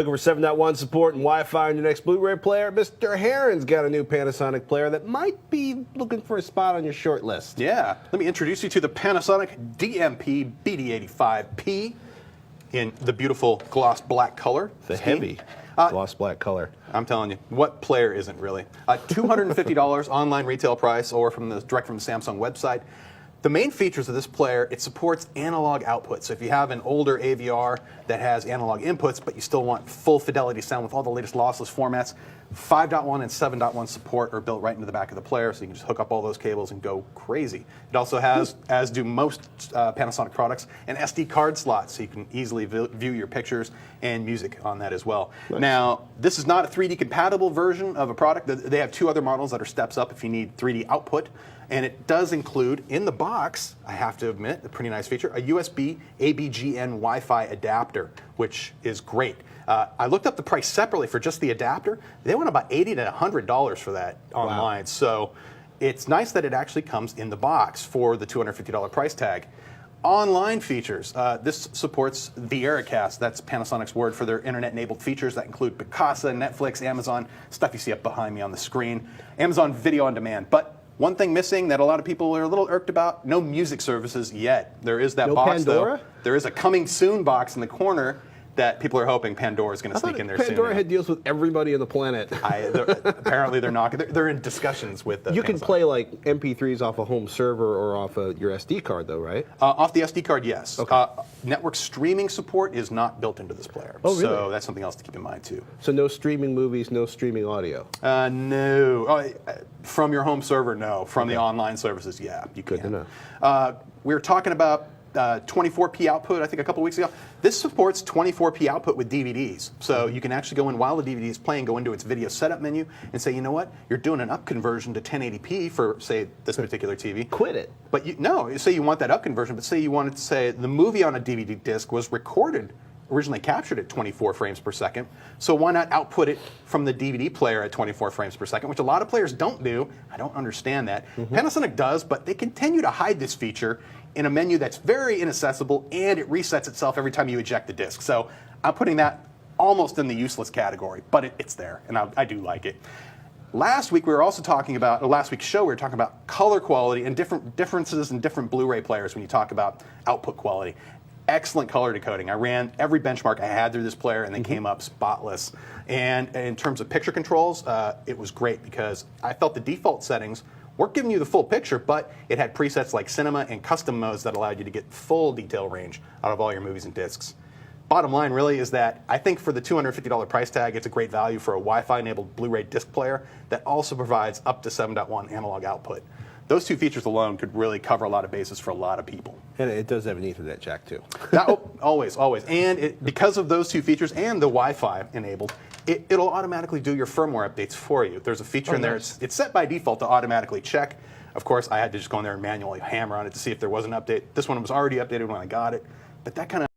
Looking for 7.1 support and Wi-Fi on your next Blu-ray player? Mr. Heron's got a new Panasonic player that might be looking for a spot on your short list. Yeah, let me introduce you to the Panasonic DMP-BD85P in the beautiful gloss black color. The heavy gloss black color. I'm telling you, what player isn't really? $250 online retail price or direct from the Samsung website. The main features of this player, it supports analog output. So if you have an older AVR that has analog inputs, but you still want full fidelity sound with all the latest lossless formats, 5.1 and 7.1 support are built right into the back of the player, so you can just hook up all those cables and go crazy. It also has, as do most Panasonic products, an SD card slot, so you can easily view your pictures and music on that as well. Nice. Now, this is not a 3D compatible version of a product. They have two other models that are steps up if you need 3D output. And it does include, in the box, I have to admit, a pretty nice feature, a USB ABGN Wi-Fi adapter, which is great. I looked up the price separately for just the adapter. They went about $80 to $100 for that online. Wow. So it's nice that it actually comes in the box for the $250 price tag. Online features. This supports VieraCast. That's Panasonic's word for their internet-enabled features that include Picasa, Netflix, Amazon, stuff you see up behind me on the screen. Amazon Video on Demand. But one thing missing that a lot of people are a little irked about, no music services yet. There is that box, Pandora? Though. There is a coming soon box in the corner that people are hoping Pandora is going to sneak in there soon. Pandora had deals with everybody on the planet. Apparently they're not. They're in discussions with You Panasonic. can play like MP3s off a home server or off your SD card though, right? Off the SD card, yes. Okay. Network streaming support is not built into this player. Oh, really? So that's something else to keep in mind too. So no streaming movies, no streaming audio? No. From your home server, no. From the online services, yeah. You can. Good to know. We were talking about 24p output, I think a couple weeks ago. This supports 24p output with DVDs. So you can actually go in while the DVD is playing, go into its video setup menu and say, you know what, you're doing an up conversion to 1080p for, say, this particular TV. Quit it. But no, say you want that up conversion, but say you wanted to say the movie on a DVD disc was recorded, originally captured at 24 frames per second. So why not output it from the DVD player at 24 frames per second, which a lot of players don't do. I don't understand that. Panasonic does, but they continue to hide this feature in a menu that's very inaccessible, and it resets itself every time you eject the disc. So I'm putting that almost in the useless category, but it's there, and I do like it. Last week we were also talking about, last week's show we were talking about color quality and differences in different Blu-ray players when you talk about output quality. Excellent color decoding. I ran every benchmark I had through this player, and they came up spotless. And in terms of picture controls, it was great because I felt the default settings weren't giving you the full picture, but it had presets like cinema and custom modes that allowed you to get full detail range out of all your movies and discs. Bottom line really is that I think for the $250 price tag, it's a great value for a Wi-Fi enabled Blu-ray disc player that also provides up to 7.1 analog output. Those two features alone could really cover a lot of bases for a lot of people. And it does have an Ethernet jack too. Always. And because of those two features and the Wi-Fi enabled, it'll automatically do your firmware updates for you. There's a feature in there. It's set by default to automatically check. Of course, I had to just go in there and manually hammer on it to see if there was an update. This one was already updated when I got it. But that kind of